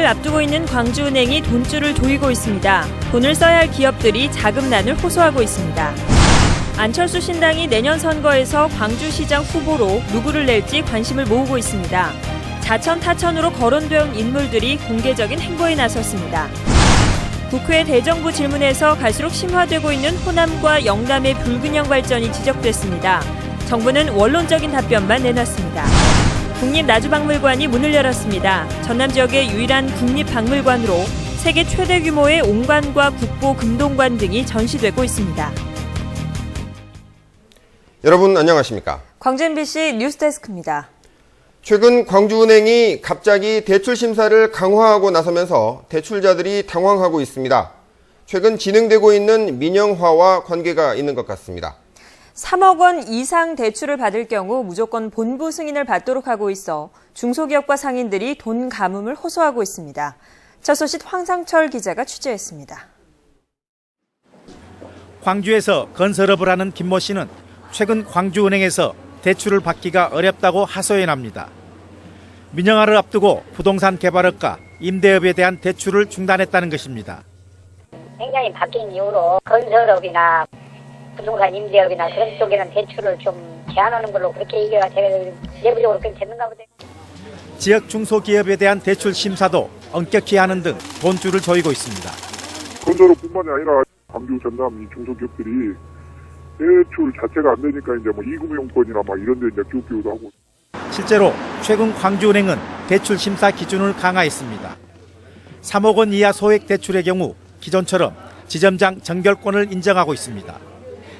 앞두고 있는 광주은행이 돈줄을 조이고 있습니다. 돈을 써야 할 기업들이 자금난을 호소하고 있습니다. 안철수 신당이 내년 선거에서 광주시장 후보로 누구를 낼지 관심을 모으고 있습니다. 자천타천으로 거론된 인물들이 공개적인 행보에 나섰습니다. 국회 대정부 질문에서 갈수록 심화되고 있는 호남과 영남의 불균형 발전이 지적됐습니다. 정부는 원론적인 답변만 내놨습니다. 국립나주박물관이 문을 열었습니다. 전남 지역의 유일한 국립박물관으로 세계 최대 규모의 옹관과 국보 금동관 등이 전시되고 있습니다. 여러분 안녕하십니까? 광주 MBC 뉴스데스크입니다. 최근 광주은행이 갑자기 대출 심사를 강화하고 나서면서 대출자들이 당황하고 있습니다. 최근 진행되고 있는 민영화와 관계가 있는 것 같습니다. 3억 원 이상 대출을 받을 경우 무조건 본부 승인을 받도록 하고 있어 중소기업과 상인들이 돈 감음을 호소하고 있습니다. 첫 소식 황상철 기자가 취재했습니다. 광주에서 건설업을 하는 김모 씨는 최근 광주은행에서 대출을 받기가 어렵다고 하소연합니다. 민영화를 앞두고 부동산 개발업과 임대업에 대한 대출을 중단했다는 것입니다. 행정이 바뀐 이후로 건설업이나 부동산 임대업이나 그런 쪽에는 대출을 좀 제한하는 걸로 그렇게 얘기가 내부적으로 그렇게 됐는가 보다. 지역 중소기업에 대한 대출 심사도 엄격히 하는 등 돈줄을 조이고 있습니다. 건설업뿐만이 아니라 광주 전남 이 중소기업들이 대출 자체가 안 되니까 이제 뭐 이금융권이나 막 이런 데 이제 기웃기웃 하고. 실제로 최근 광주은행은 대출 심사 기준을 강화했습니다. 3억 원 이하 소액 대출의 경우 기존처럼 지점장 정결권을 인정하고 있습니다.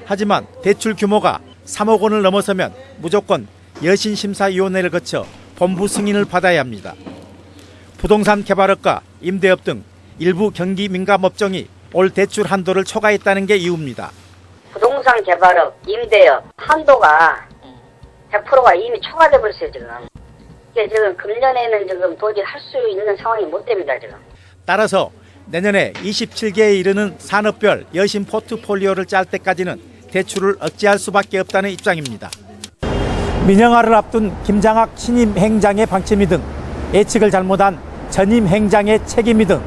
하지만 대출 규모가 3억 원을 넘어서면 무조건 여신심사위원회를 거쳐 본부 승인을 받아야 합니다. 부동산 개발업과 임대업 등 일부 경기 민감업종이 올 대출 한도를 초과했다는 게 이유입니다. 부동산 개발업, 임대업 한도가 100%가 이미 초과돼 버렸어요 지금. 이게 지금 금년에는 지금 도저히 할 수 있는 상황이 못 됩니다 지금. 따라서 내년에 27개에 이르는 산업별 여신 포트폴리오를 짤 때까지는 대출을 억제할 수밖에 없다는 입장입니다. 민영화를 앞둔 김장학 신임 행장의 방침이든 예측을 잘못한 전임 행장의 책임이든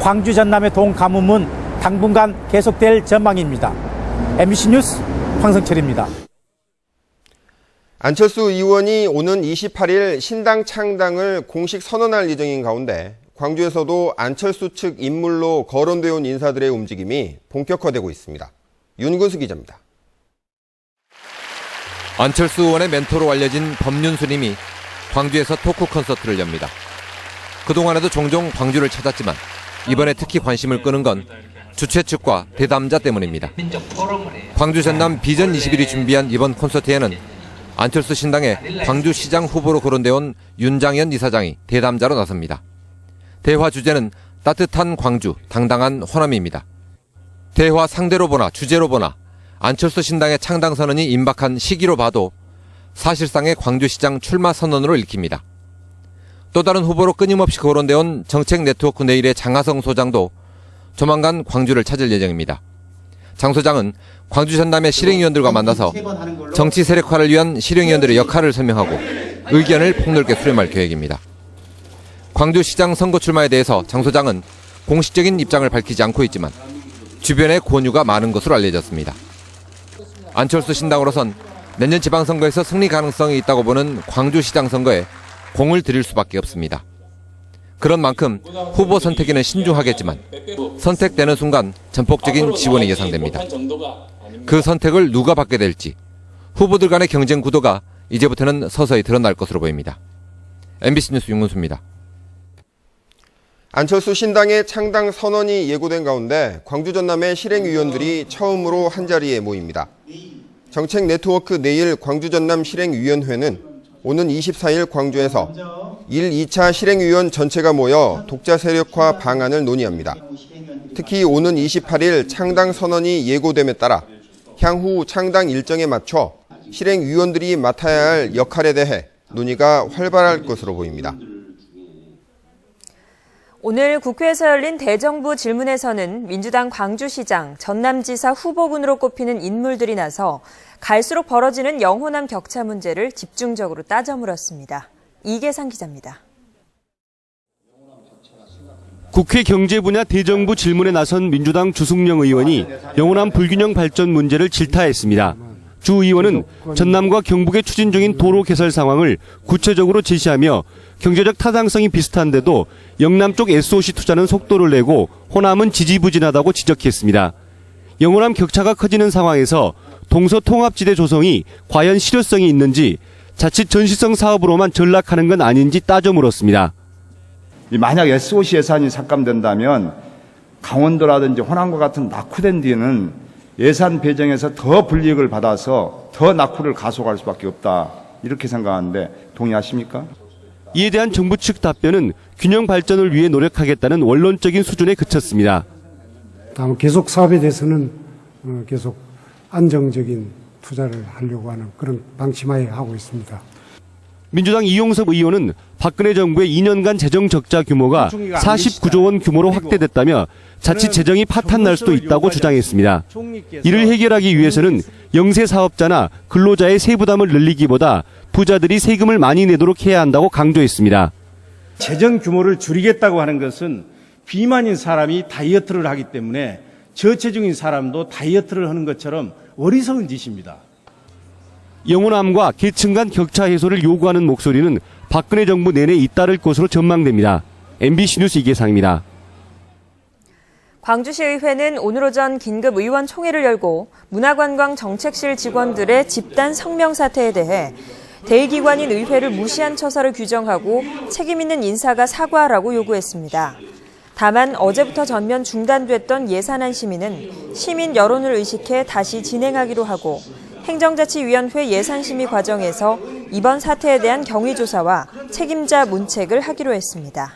광주 전남의 돈 가뭄은 당분간 계속될 전망입니다. MBC 뉴스 황성철입니다. 안철수 의원이 오는 28일 신당 창당을 공식 선언할 예정인 가운데 광주에서도 안철수 측 인물로 거론되어 온 인사들의 움직임이 본격화되고 있습니다. 윤근수 기자입니다. 안철수 의원의 멘토로 알려진 법륜스님이 광주에서 토크 콘서트를 엽니다. 그동안에도 종종 광주를 찾았지만 이번에 특히 관심을 끄는 건 주최 측과 대담자 때문입니다. 광주 전남 비전 21이 준비한 이번 콘서트에는 안철수 신당의 광주시장 후보로 거론되어 온 윤장현 이사장이 대담자로 나섭니다. 대화 주제는 따뜻한 광주, 당당한 호남입니다. 대화 상대로 보나 주제로 보나 안철수 신당의 창당 선언이 임박한 시기로 봐도 사실상의 광주시장 출마 선언으로 읽힙니다. 또 다른 후보로 끊임없이 거론되어 온 정책 네트워크 내일의 장하성 소장도 조만간 광주를 찾을 예정입니다. 장 소장은 광주 전남의 실행위원들과 만나서 정치 세력화를 위한 실행위원들의 역할을 설명하고 의견을 폭넓게 수렴할 계획입니다. 광주시장 선거 출마에 대해서 장 소장은 공식적인 입장을 밝히지 않고 있지만 주변의 권유가 많은 것으로 알려졌습니다. 안철수 신당으로선 내년 지방선거에서 승리 가능성이 있다고 보는 광주시장 선거에 공을 들일 수밖에 없습니다. 그런 만큼 후보 선택에는 신중하겠지만 선택되는 순간 전폭적인 지원이 예상됩니다. 그 선택을 누가 받게 될지 후보들 간의 경쟁 구도가 이제부터는 서서히 드러날 것으로 보입니다. MBC 뉴스 윤근수입니다. 안철수 신당의 창당 선언이 예고된 가운데 광주 전남의 실행위원들이 처음으로 한자리에 모입니다. 정책 네트워크 내일 광주 전남 실행위원회는 오는 24일 광주에서 1, 2차 실행위원 전체가 모여 독자 세력화 방안을 논의합니다. 특히 오는 28일 창당 선언이 예고됨에 따라 향후 창당 일정에 맞춰 실행위원들이 맡아야 할 역할에 대해 논의가 활발할 것으로 보입니다. 오늘 국회에서 열린 대정부 질문에서는 민주당 광주시장, 전남지사 후보군으로 꼽히는 인물들이 나서 갈수록 벌어지는 영호남 격차 문제를 집중적으로 따져 물었습니다. 이계상 기자입니다. 국회 경제분야 대정부 질문에 나선 민주당 주승영 의원이 영호남 불균형 발전 문제를 질타했습니다. 주 의원은 전남과 경북에 추진 중인 도로 개설 상황을 구체적으로 제시하며 경제적 타당성이 비슷한데도 영남 쪽 SOC 투자는 속도를 내고 호남은 지지부진하다고 지적했습니다. 영호남 격차가 커지는 상황에서 동서통합지대 조성이 과연 실효성이 있는지 자칫 전시성 사업으로만 전락하는 건 아닌지 따져 물었습니다. 만약 SOC 예산이 삭감된다면 강원도라든지 호남과 같은 낙후된 뒤에는 예산 배정에서 더 불이익을 받아서 더 낙후를 가속할 수밖에 없다. 이렇게 생각하는데 동의하십니까? 이에 대한 정부 측 답변은 균형 발전을 위해 노력하겠다는 원론적인 수준에 그쳤습니다. 다만 계속 사업에 대해서는 계속 안정적인 투자를 하려고 하는 그런 방침하에 하고 있습니다. 민주당 이용섭 의원은 박근혜 정부의 2년간 재정 적자 규모가 49조 원 규모로 확대됐다며 자칫 재정이 파탄날 수도 있다고 주장했습니다. 이를 해결하기 위해서는 영세 사업자나 근로자의 세부담을 늘리기보다 부자들이 세금을 많이 내도록 해야 한다고 강조했습니다. 재정 규모를 줄이겠다고 하는 것은 비만인 사람이 다이어트를 하기 때문에 저체중인 사람도 다이어트를 하는 것처럼 어리석은 짓입니다. 영호남과 계층 간 격차 해소를 요구하는 목소리는 박근혜 정부 내내 잇따를 것으로 전망됩니다. MBC 뉴스 이계상입니다. 광주시의회는 오늘 오전 긴급 의원총회를 열고 문화관광정책실 직원들의 집단 성명 사태에 대해 대의기관인 의회를 무시한 처사를 규정하고 책임 있는 인사가 사과하라고 요구했습니다. 다만 어제부터 전면 중단됐던 예산안 심의는 시민 여론을 의식해 다시 진행하기로 하고 행정자치위원회 예산심의 과정에서 이번 사태에 대한 경위조사와 책임자 문책을 하기로 했습니다.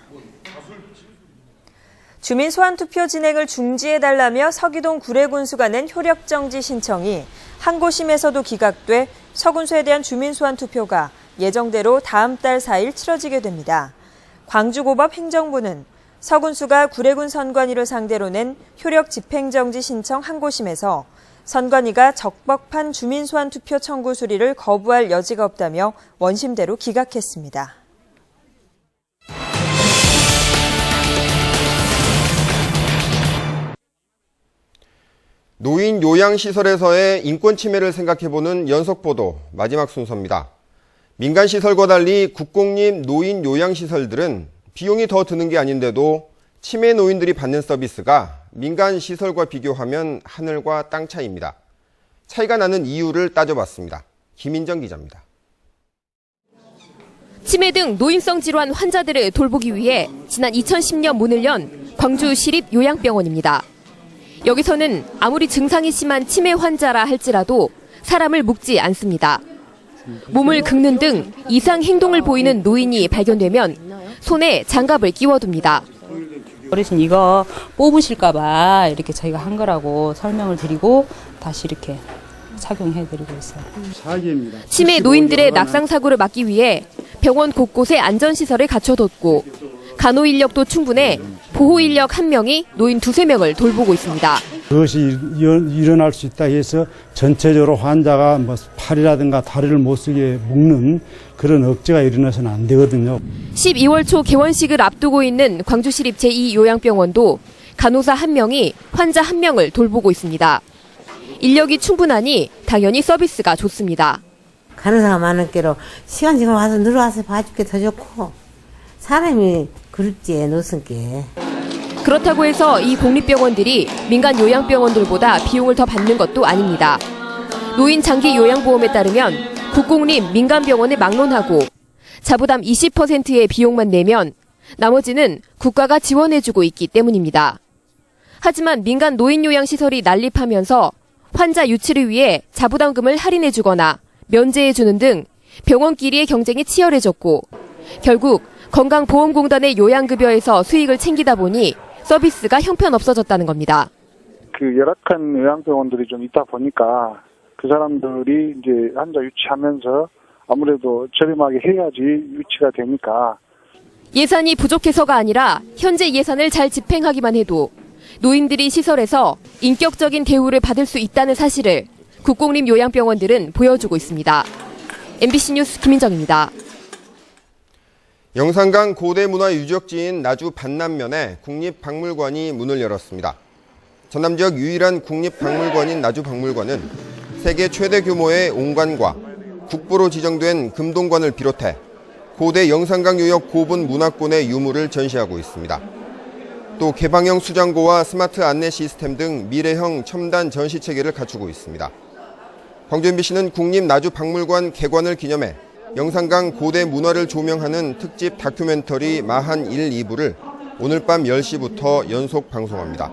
주민 소환투표 진행을 중지해달라며 서기동 구례군수가 낸 효력정지 신청이 항고심에서도 기각돼 서군수에 대한 주민 소환투표가 예정대로 다음 달 4일 치러지게 됩니다. 광주고법 행정부는 서군수가 구례군 선관위를 상대로 낸 효력 집행정지 신청 항고심에서 선관위가 적법한 주민 소환 투표 청구 수리를 거부할 여지가 없다며 원심대로 기각했습니다. 노인 요양시설에서의 인권 침해를 생각해보는 연속보도 마지막 순서입니다. 민간시설과 달리 국공립 노인 요양시설들은 비용이 더 드는 게 아닌데도 치매 노인들이 받는 서비스가 민간시설과 비교하면 하늘과 땅 차이입니다. 차이가 나는 이유를 따져봤습니다. 김인정 기자입니다. 치매 등 노인성 질환 환자들을 돌보기 위해 지난 2010년 문을 연 광주시립요양병원입니다. 여기서는 아무리 증상이 심한 치매 환자라 할지라도 사람을 묶지 않습니다. 몸을 긁는 등 이상 행동을 보이는 노인이 발견되면 손에 장갑을 끼워둡니다. 어르신 이거 뽑으실까봐 이렇게 저희가 한 거라고 설명을 드리고 다시 이렇게 착용해드리고 있어요. 치매 노인들의 낙상 사고를 막기 위해 병원 곳곳에 안전시설을 갖춰뒀고 간호 인력도 충분해 보호 인력 1명이 노인 2~3명을 돌보고 있습니다. 그것이 일어날 수 있다 해서 전체적으로 환자가 팔이라든가 다리를 못 쓰게 묶는 그런 억제가 일어나서는 안 되거든요. 12월 초 개원식을 앞두고 있는 광주시립 제2요양병원도 간호사 1명이 환자 1명을 돌보고 있습니다. 인력이 충분하니 당연히 서비스가 좋습니다. 간호사가 많은 게로 시간 지금 와서 늘어와서 봐줄게 더 좋고 사람이 그렇지 노선 게. 그렇다고 해서 이 공립병원들이 민간 요양병원들보다 비용을 더 받는 것도 아닙니다. 노인 장기 요양보험에 따르면 국공립 민간병원을 막론하고 자부담 20%의 비용만 내면 나머지는 국가가 지원해주고 있기 때문입니다. 하지만 민간 노인요양시설이 난립하면서 환자 유치를 위해 자부담금을 할인해주거나 면제해주는 등 병원끼리의 경쟁이 치열해졌고 결국 건강보험공단의 요양급여에서 수익을 챙기다 보니 서비스가 형편없어졌다는 겁니다. 그 열악한 요양병원들이 좀 있다 보니까 그 사람들이 이제 환자 유치하면서 아무래도 저렴하게 해야지 유치가 되니까. 예산이 부족해서가 아니라 현재 예산을 잘 집행하기만 해도 노인들이 시설에서 인격적인 대우를 받을 수 있다는 사실을 국공립 요양병원들은 보여주고 있습니다. MBC 뉴스 김인정입니다. 영산강 고대 문화 유적지인 나주 반남면에 국립박물관이 문을 열었습니다. 전남 지역 유일한 국립박물관인 나주박물관은 세계 최대 규모의 온관과 국보로 지정된 금동관을 비롯해 고대 영산강 유역 고분 문화권의 유물을 전시하고 있습니다. 또 개방형 수장고와 스마트 안내 시스템 등 미래형 첨단 전시 체계를 갖추고 있습니다. 광주 MBC는 국립나주박물관 개관을 기념해 영산강 고대 문화를 조명하는 특집 다큐멘터리 마한 1, 2부를 오늘 밤 10시부터 연속 방송합니다.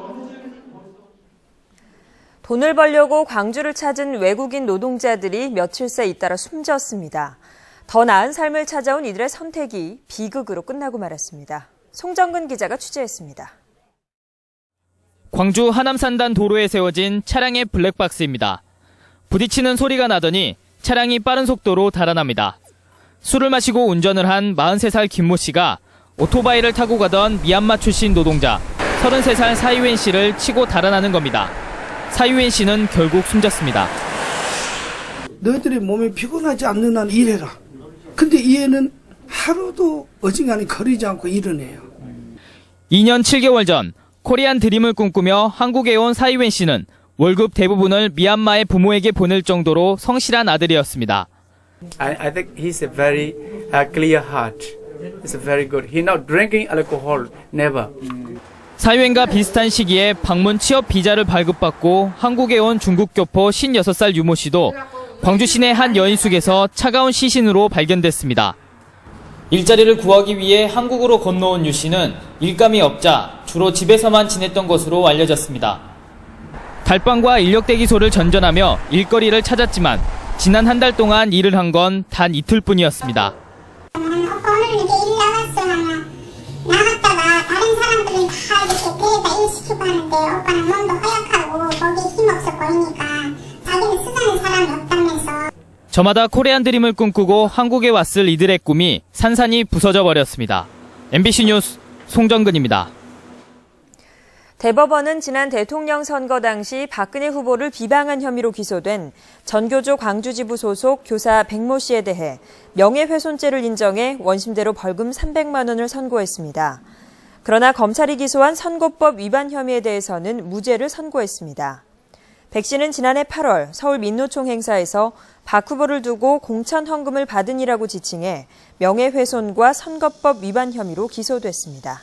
돈을 벌려고 광주를 찾은 외국인 노동자들이 며칠 새 잇따라 숨졌습니다. 더 나은 삶을 찾아온 이들의 선택이 비극으로 끝나고 말았습니다. 송정근 기자가 취재했습니다. 광주 하남산단 도로에 세워진 차량의 블랙박스입니다. 부딪히는 소리가 나더니 차량이 빠른 속도로 달아납니다. 술을 마시고 운전을 한 43살 김모 씨가 오토바이를 타고 가던 미얀마 출신 노동자 33살 사이웬 씨를 치고 달아나는 겁니다. 사이웬 씨는 결국 숨졌습니다. 너희들이 몸이 피곤하지 않는 한 일해라. 근데 이 애는 하루도 어지간히 거리지 않고 일을 해요. 2년 7개월 전 코리안 드림을 꿈꾸며 한국에 온 사이웬 씨는 월급 대부분을 미얀마의 부모에게 보낼 정도로 성실한 아들이었습니다. I think he's a very clear heart. It's very good. He's not drinking alcohol. Never. 사이웬과 비슷한 시기에 방문 취업 비자를 발급받고 한국에 온 중국 교포 56살 유모 씨도 광주 시내 한 여인숙에서 차가운 시신으로 발견됐습니다. 일자리를 구하기 위해 한국으로 건너온 유 씨는 일감이 없자 주로 집에서만 지냈던 것으로 알려졌습니다. 달방과 인력대기소를 전전하며 일거리를 찾았지만 지난 한 달 동안 일을 한 건 단 이틀뿐이었습니다. 오늘 이렇게 일 나갔어 하면 나갔다가 다른 사람들은 다 이렇게 배에다 일 시키고 하는데 오빠는 몸도 허약하고 거기에 힘없어 보이니까 자기는 쓰자는 사람이 없다면서. 저마다 코리안 드림을 꿈꾸고 한국에 왔을 이들의 꿈이 산산이 부서져 버렸습니다. MBC 뉴스 송정근입니다. 대법원은 지난 대통령 선거 당시 박근혜 후보를 비방한 혐의로 기소된 전교조 광주지부 소속 교사 백모 씨에 대해 명예훼손죄를 인정해 원심대로 벌금 300만 원을 선고했습니다. 그러나 검찰이 기소한 선고법 위반 혐의에 대해서는 무죄를 선고했습니다. 백 씨는 지난해 8월 서울 민노총 행사에서 박 후보를 두고 공천 헌금을 받은 이라고 지칭해 명예훼손과 선거법 위반 혐의로 기소됐습니다.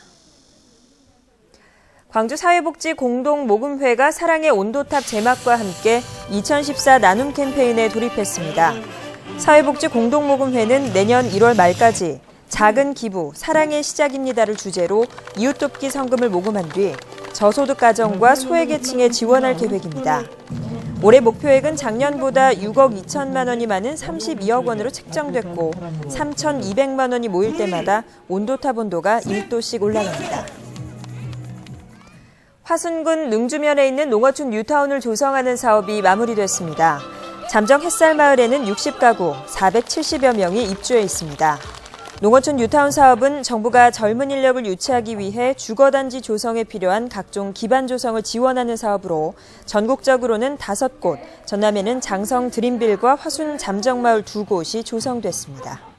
광주사회복지공동모금회가 사랑의 온도탑 제막과 함께 2014 나눔 캠페인에 돌입했습니다. 사회복지공동모금회는 내년 1월 말까지 작은 기부, 사랑의 시작입니다를 주제로 이웃돕기 성금을 모금한 뒤 저소득 가정과 소외계층에 지원할 계획입니다. 올해 목표액은 작년보다 6억 2천만 원이 많은 32억 원으로 책정됐고 3,200만 원이 모일 때마다 온도탑 온도가 1도씩 올라갑니다. 화순군 능주면에 있는 농어촌 뉴타운을 조성하는 사업이 마무리됐습니다. 잠정 햇살마을에는 60가구 470여 명이 입주해 있습니다. 농어촌 뉴타운 사업은 정부가 젊은 인력을 유치하기 위해 주거단지 조성에 필요한 각종 기반 조성을 지원하는 사업으로 전국적으로는 5곳, 전남에는 장성 드림빌과 화순 잠정마을 2곳이 조성됐습니다.